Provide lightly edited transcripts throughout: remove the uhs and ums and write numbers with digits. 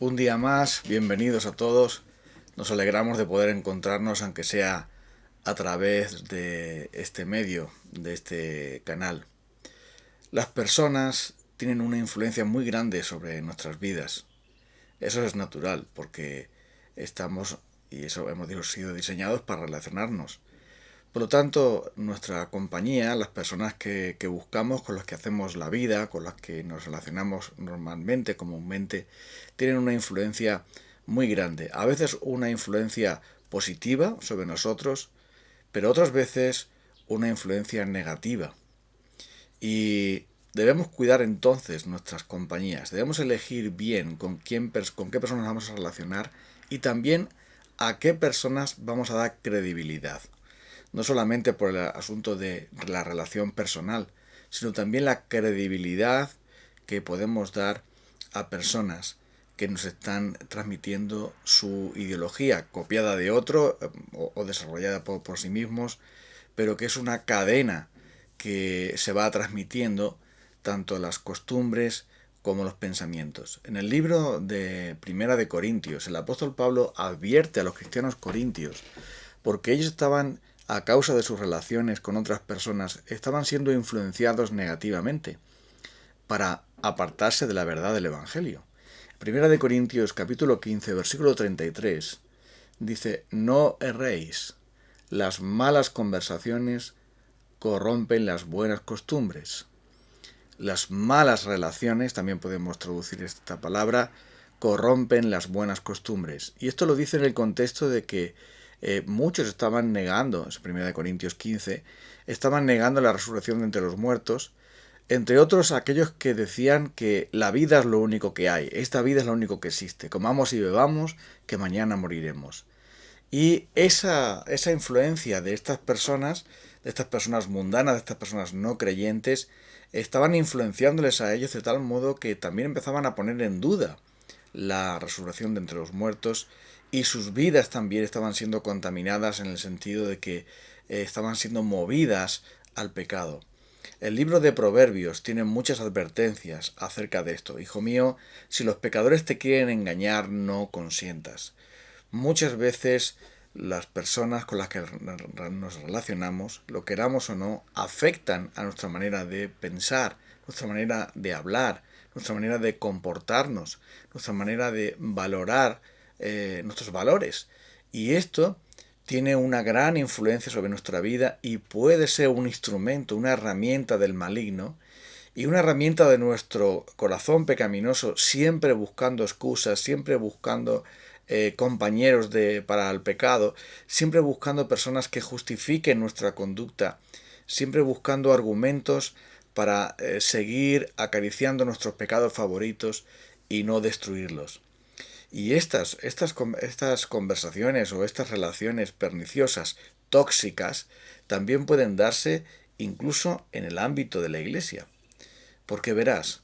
Un día más, bienvenidos a todos. Nos alegramos de poder encontrarnos, aunque sea a través de este medio, de este canal. Las personas tienen una influencia muy grande sobre nuestras vidas. Eso es natural, porque estamos, y eso hemos sido diseñados para relacionarnos. Por lo tanto, nuestra compañía, las personas que buscamos, con las que hacemos la vida, con las que nos relacionamos normalmente, comúnmente, tienen una influencia muy grande. A veces una influencia positiva sobre nosotros, pero otras veces una influencia negativa. Y debemos cuidar entonces nuestras compañías. Debemos elegir bien con qué personas vamos a relacionar y también a qué personas vamos a dar credibilidad. No solamente por el asunto de la relación personal, sino también la credibilidad que podemos dar a personas que nos están transmitiendo su ideología copiada de otro o desarrollada por sí mismos, pero que es una cadena que se va transmitiendo tanto las costumbres como los pensamientos. En el libro de Primera de Corintios, el apóstol Pablo advierte a los cristianos corintios porque ellos estaban, a causa de sus relaciones con otras personas, estaban siendo influenciados negativamente para apartarse de la verdad del Evangelio. Primera de Corintios capítulo 15, versículo 33, dice: no erréis, las malas conversaciones corrompen las buenas costumbres. Las malas relaciones, también podemos traducir esta palabra, corrompen las buenas costumbres. Y esto lo dice en el contexto de que muchos estaban negando, es 1 Corintios 15, estaban negando la resurrección de entre los muertos, entre otros aquellos que decían que la vida es lo único que hay, esta vida es lo único que existe, comamos y bebamos, que mañana moriremos. Y esa influencia de estas personas mundanas, de estas personas no creyentes, estaban influenciándoles a ellos de tal modo que también empezaban a poner en duda la resurrección de entre los muertos y sus vidas también estaban siendo contaminadas en el sentido de que estaban siendo movidas al pecado. El libro de Proverbios tiene muchas advertencias acerca de esto. Hijo mío, si los pecadores te quieren engañar, no consientas. Muchas veces las personas con las que nos relacionamos, lo queramos o no, afectan a nuestra manera de pensar, nuestra manera de hablar, nuestra manera de comportarnos, nuestra manera de valorar nuestros valores. Y esto tiene una gran influencia sobre nuestra vida y puede ser un instrumento, una herramienta del maligno y una herramienta de nuestro corazón pecaminoso, siempre buscando excusas, siempre buscando compañeros para el pecado, siempre buscando personas que justifiquen nuestra conducta, siempre buscando argumentos para seguir acariciando nuestros pecados favoritos y no destruirlos. Y estas conversaciones o estas relaciones perniciosas, tóxicas, también pueden darse incluso en el ámbito de la iglesia. Porque verás,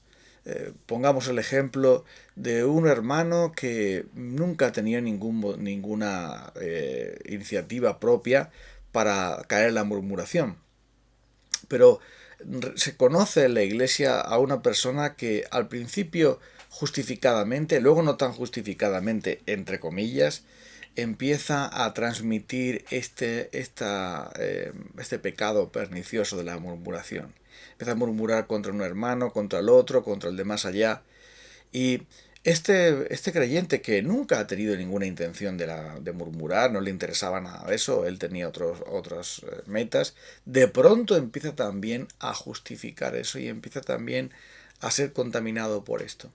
pongamos el ejemplo de un hermano que nunca ha tenido ninguna iniciativa propia para caer en la murmuración. Pero se conoce en la iglesia a una persona que al principio justificadamente, luego no tan justificadamente, entre comillas, empieza a transmitir este pecado pernicioso de la murmuración. Empieza a murmurar contra un hermano, contra el otro, contra el de más allá. Y este creyente que nunca ha tenido ninguna intención de murmurar, no le interesaba nada de eso, él tenía otras metas, de pronto empieza también a justificar eso y empieza también a ser contaminado por esto.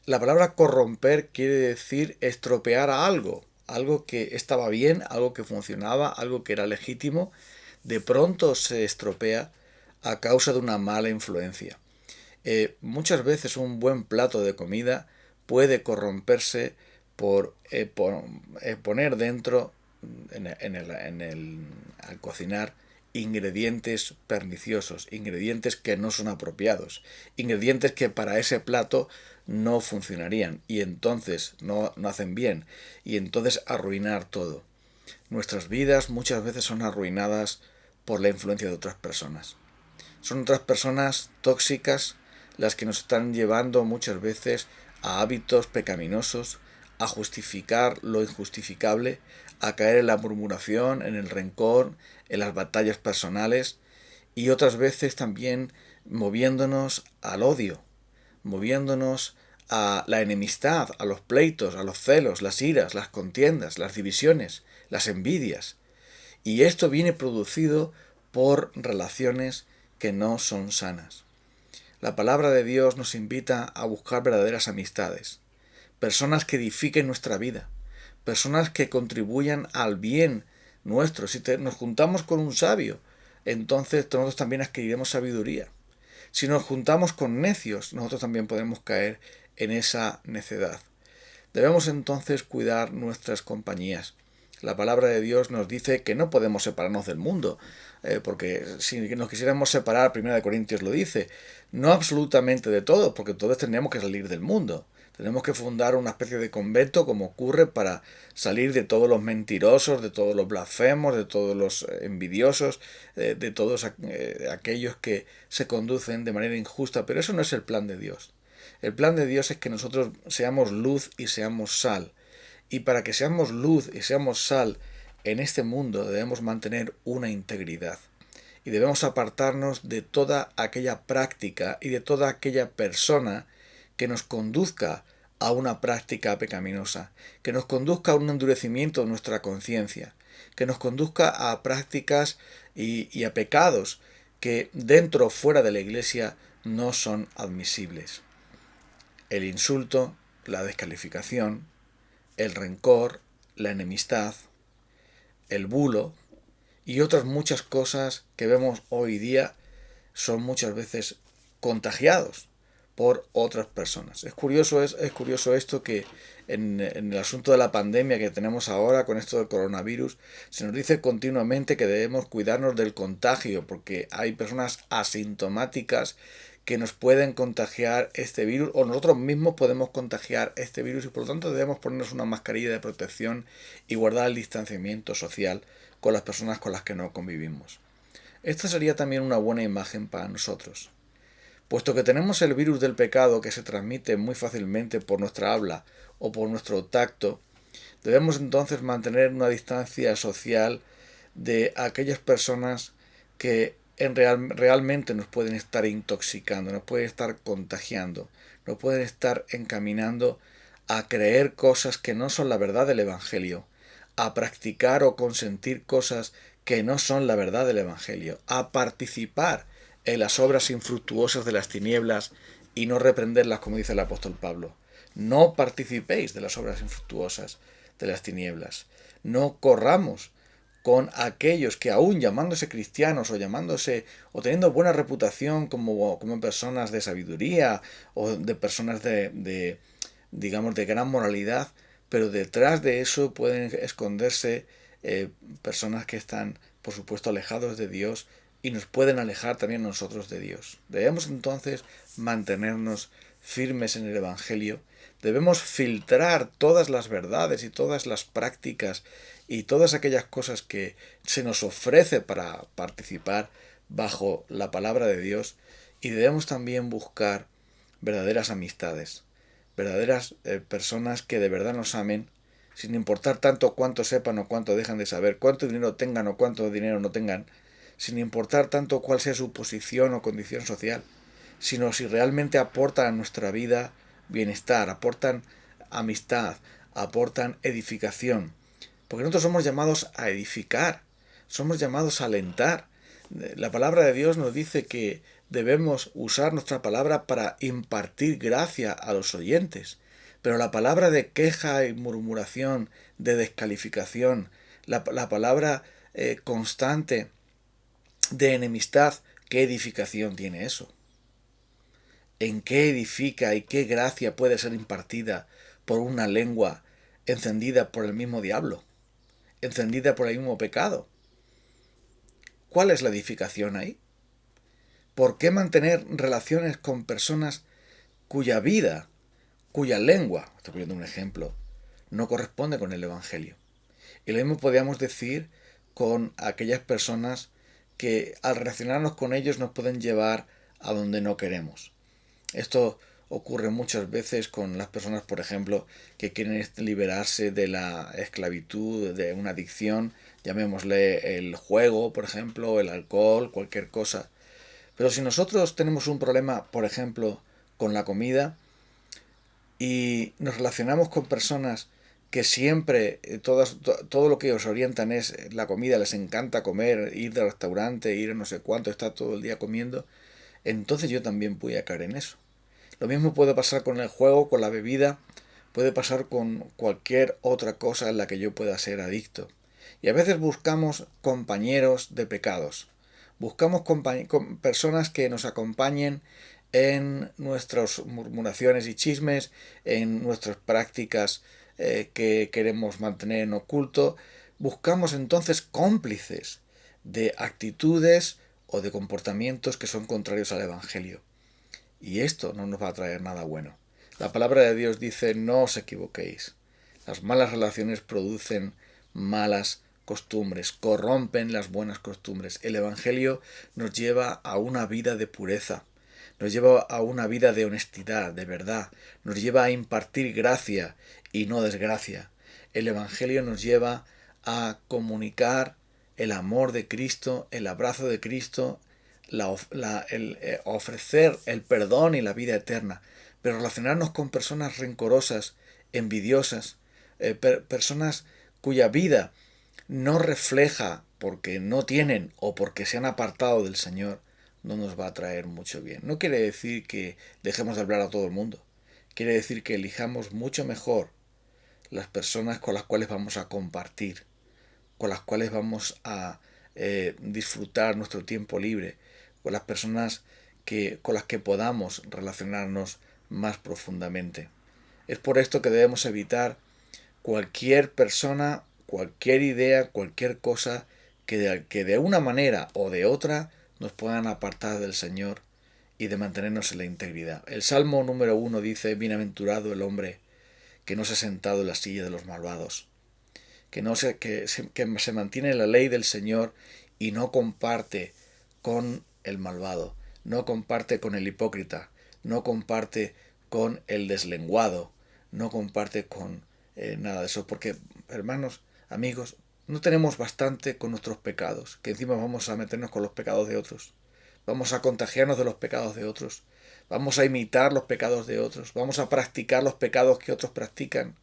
La palabra corromper quiere decir estropear a algo, algo que estaba bien, algo que funcionaba, algo que era legítimo, de pronto se estropea a causa de una mala influencia. Muchas veces un buen plato de comida puede corromperse por poner dentro, al cocinar, ingredientes perniciosos, ingredientes que no son apropiados, ingredientes que para ese plato no funcionarían y entonces no hacen bien y entonces arruinar todo. Nuestras vidas muchas veces son arruinadas por la influencia de otras personas. Son otras personas tóxicas las que nos están llevando muchas veces a hábitos pecaminosos, a justificar lo injustificable, a caer en la murmuración, en el rencor, en las batallas personales y otras veces también moviéndonos al odio, moviéndonos a la enemistad, a los pleitos, a los celos, las iras, las contiendas, las divisiones, las envidias. Y esto viene producido por relaciones que no son sanas. La palabra de Dios nos invita a buscar verdaderas amistades, personas que edifiquen nuestra vida, personas que contribuyan al bien nuestro. Si nos juntamos con un sabio, entonces nosotros también adquiriremos sabiduría. Si nos juntamos con necios, nosotros también podemos caer en esa necedad. Debemos entonces cuidar nuestras compañías. La palabra de Dios nos dice que no podemos separarnos del mundo, porque si nos quisiéramos separar, 1 Corintios lo dice, no absolutamente de todo, porque todos tenemos que salir del mundo. Tenemos que fundar una especie de convento, como ocurre, para salir de todos los mentirosos, de todos los blasfemos, de todos los envidiosos, de todos aquellos que se conducen de manera injusta, pero eso no es el plan de Dios. El plan de Dios es que nosotros seamos luz y seamos sal. Y para que seamos luz y seamos sal en este mundo debemos mantener una integridad. Y debemos apartarnos de toda aquella práctica y de toda aquella persona que nos conduzca a una práctica pecaminosa, que nos conduzca a un endurecimiento de nuestra conciencia, que nos conduzca a prácticas y a pecados que dentro o fuera de la Iglesia no son admisibles. El insulto, la descalificación, el rencor, la enemistad, el bulo y otras muchas cosas que vemos hoy día son muchas veces contagiados por otras personas. Es curioso esto que en el asunto de la pandemia que tenemos ahora con esto del coronavirus, se nos dice continuamente que debemos cuidarnos del contagio porque hay personas asintomáticas que nos pueden contagiar este virus o nosotros mismos podemos contagiar este virus y por lo tanto debemos ponernos una mascarilla de protección y guardar el distanciamiento social con las personas con las que no convivimos. Esta sería también una buena imagen para nosotros. Puesto que tenemos el virus del pecado que se transmite muy fácilmente por nuestra habla o por nuestro tacto, debemos entonces mantener una distancia social de aquellas personas que realmente nos pueden estar intoxicando, nos pueden estar contagiando, nos pueden estar encaminando a creer cosas que no son la verdad del Evangelio, a practicar o consentir cosas que no son la verdad del Evangelio, a participar en las obras infructuosas de las tinieblas y no reprenderlas, como dice el apóstol Pablo. No participéis de las obras infructuosas de las tinieblas. No corramos con aquellos que aún llamándose cristianos o llamándose o teniendo buena reputación como personas de sabiduría o de personas digamos de gran moralidad, pero detrás de eso pueden esconderse personas que están por supuesto alejados de Dios y nos pueden alejar también nosotros de Dios. Debemos entonces mantenernos firmes en el Evangelio. Debemos filtrar todas las verdades y todas las prácticas y todas aquellas cosas que se nos ofrece para participar bajo la palabra de Dios y debemos también buscar verdaderas amistades, verdaderas personas que de verdad nos amen, sin importar tanto cuánto sepan o cuánto dejan de saber, cuánto dinero tengan o cuánto dinero no tengan, sin importar tanto cuál sea su posición o condición social, sino si realmente aportan a nuestra vida bienestar, aportan amistad, aportan edificación. Porque nosotros somos llamados a edificar, somos llamados a alentar. La palabra de Dios nos dice que debemos usar nuestra palabra para impartir gracia a los oyentes. Pero la palabra de queja y murmuración, de descalificación, la palabra constante de enemistad, ¿qué edificación tiene eso? ¿En qué edifica y qué gracia puede ser impartida por una lengua encendida por el mismo diablo, encendida por el mismo pecado? ¿Cuál es la edificación ahí? ¿Por qué mantener relaciones con personas cuya vida, cuya lengua, estoy poniendo un ejemplo, no corresponde con el Evangelio? Y lo mismo podríamos decir con aquellas personas que al relacionarnos con ellos nos pueden llevar a donde no queremos. Esto ocurre muchas veces con las personas, por ejemplo, que quieren liberarse de la esclavitud, de una adicción, llamémosle el juego, por ejemplo, el alcohol, cualquier cosa. Pero si nosotros tenemos un problema, por ejemplo, con la comida y nos relacionamos con personas que siempre todo lo que ellos orientan es la comida, les encanta comer, ir al restaurante, ir a no sé cuánto, estar todo el día comiendo, entonces yo también voy a caer en eso. Lo mismo puede pasar con el juego, con la bebida, puede pasar con cualquier otra cosa en la que yo pueda ser adicto. Y a veces buscamos compañeros de pecados. Buscamos personas que nos acompañen en nuestras murmuraciones y chismes, en nuestras prácticas que queremos mantener en oculto. Buscamos entonces cómplices de actitudes o de comportamientos que son contrarios al Evangelio. Y esto no nos va a traer nada bueno. La palabra de Dios dice: no os equivoquéis. Las malas relaciones producen malas costumbres, corrompen las buenas costumbres. El Evangelio nos lleva a una vida de pureza, nos lleva a una vida de honestidad, de verdad, nos lleva a impartir gracia y no desgracia. El Evangelio nos lleva a comunicar el amor de Cristo, el abrazo de Cristo, ofrecer el perdón y la vida eterna, pero relacionarnos con personas rencorosas, envidiosas, personas cuya vida no refleja porque no tienen o porque se han apartado del Señor, no nos va a traer mucho bien. No quiere decir que dejemos de hablar a todo el mundo, quiere decir que elijamos mucho mejor las personas con las cuales vamos a compartir, con las cuales vamos a disfrutar nuestro tiempo libre, con las personas con las que podamos relacionarnos más profundamente. Es por esto que debemos evitar cualquier persona, cualquier idea, cualquier cosa que de una manera o de otra nos puedan apartar del Señor y de mantenernos en la integridad. El Salmo número 1 dice: bienaventurado el hombre que no se ha sentado en la silla de los malvados, que se mantiene en la ley del Señor y no comparte con el malvado, no comparte con el hipócrita, no comparte con el deslenguado, no comparte con nada de eso, porque, hermanos, amigos, no tenemos bastante con nuestros pecados, que encima vamos a meternos con los pecados de otros, vamos a contagiarnos de los pecados de otros, vamos a imitar los pecados de otros, vamos a practicar los pecados que otros practican.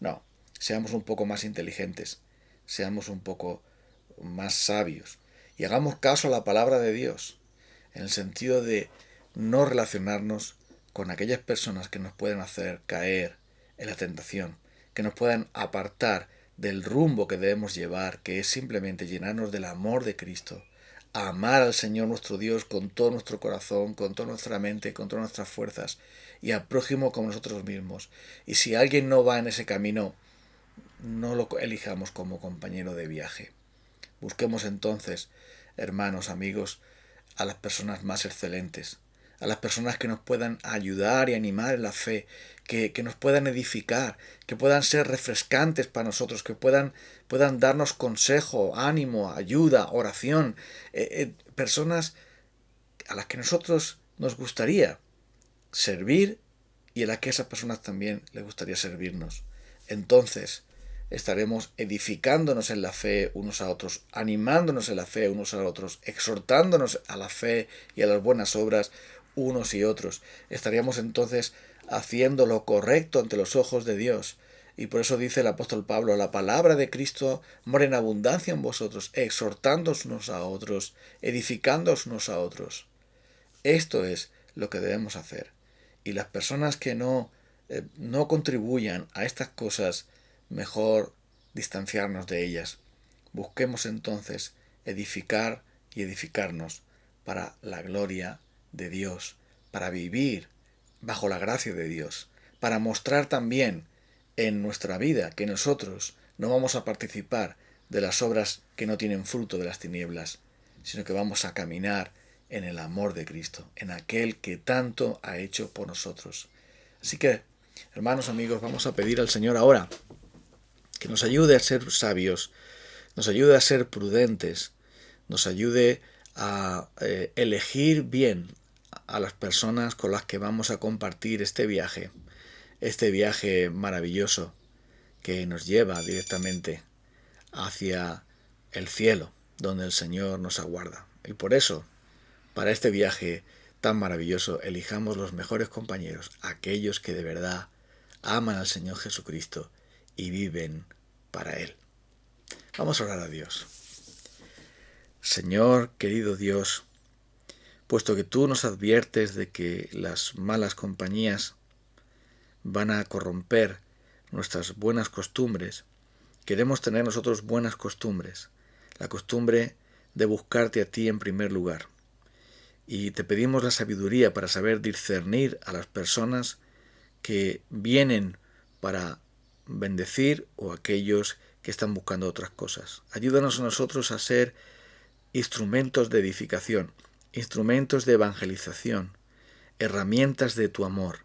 No, seamos un poco más inteligentes, seamos un poco más sabios y hagamos caso a la palabra de Dios, en el sentido de no relacionarnos con aquellas personas que nos pueden hacer caer en la tentación, que nos puedan apartar del rumbo que debemos llevar, que es simplemente llenarnos del amor de Cristo, a amar al Señor nuestro Dios con todo nuestro corazón, con toda nuestra mente, con todas nuestras fuerzas, y al prójimo como nosotros mismos. Y si alguien no va en ese camino, no lo elijamos como compañero de viaje. Busquemos entonces, hermanos, amigos, a las personas más excelentes, a las personas que nos puedan ayudar y animar en la fe, que nos puedan edificar, que puedan ser refrescantes para nosotros, que puedan darnos consejo, ánimo, ayuda, oración, personas a las que nosotros nos gustaría servir y a las que esas personas también les gustaría servirnos. Entonces estaremos edificándonos en la fe unos a otros, animándonos en la fe unos a otros, exhortándonos a la fe y a las buenas obras unos y otros. Estaríamos entonces haciendo lo correcto ante los ojos de Dios. Y por eso dice el apóstol Pablo: la palabra de Cristo mora en abundancia en vosotros, exhortándoos unos a otros, edificándoos unos a otros. Esto es lo que debemos hacer. Y las personas que no contribuyan a estas cosas, mejor distanciarnos de ellas. Busquemos entonces edificar y edificarnos para la gloria de Dios, para vivir bajo la gracia de Dios, para mostrar también en nuestra vida que nosotros no vamos a participar de las obras que no tienen fruto de las tinieblas, sino que vamos a caminar en el amor de Cristo, en aquel que tanto ha hecho por nosotros. Así que, hermanos, amigos, vamos a pedir al Señor ahora que nos ayude a ser sabios, nos ayude a ser prudentes, nos ayude a elegir bien a las personas con las que vamos a compartir este viaje maravilloso que nos lleva directamente hacia el cielo, donde el Señor nos aguarda. Y por eso, para este viaje tan maravilloso, elijamos los mejores compañeros, aquellos que de verdad aman al Señor Jesucristo y viven para Él. Vamos a orar a Dios. Señor, querido Dios, puesto que tú nos adviertes de que las malas compañías van a corromper nuestras buenas costumbres, queremos tener nosotros buenas costumbres, la costumbre de buscarte a ti en primer lugar. Y te pedimos la sabiduría para saber discernir a las personas que vienen para bendecir o aquellos que están buscando otras cosas. Ayúdanos a nosotros a ser instrumentos de edificación, instrumentos de evangelización, herramientas de tu amor.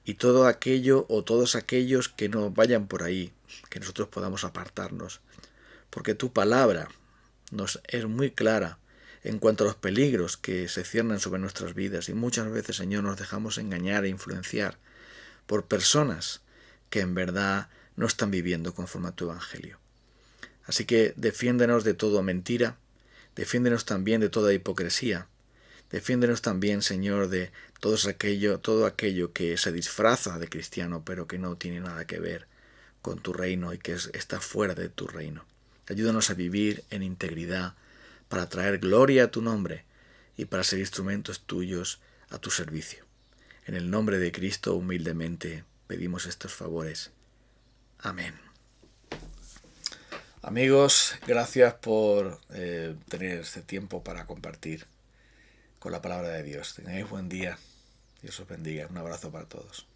Y todo aquello o todos aquellos que no vayan por ahí, que nosotros podamos apartarnos. Porque tu palabra nos es muy clara en cuanto a los peligros que se ciernen sobre nuestras vidas. Y muchas veces, Señor, nos dejamos engañar e influenciar por personas que en verdad no están viviendo conforme a tu evangelio. Así que defiéndenos de toda mentira, defiéndenos también de toda hipocresía, defiéndenos también, Señor, de todo aquello que se disfraza de cristiano, pero que no tiene nada que ver con tu reino y que está fuera de tu reino. Ayúdanos a vivir en integridad para traer gloria a tu nombre y para ser instrumentos tuyos a tu servicio. En el nombre de Cristo, humildemente, pedimos estos favores. Amén. Amigos, gracias por tener este tiempo para compartir con la palabra de Dios. Tengáis buen día. Dios os bendiga. Un abrazo para todos.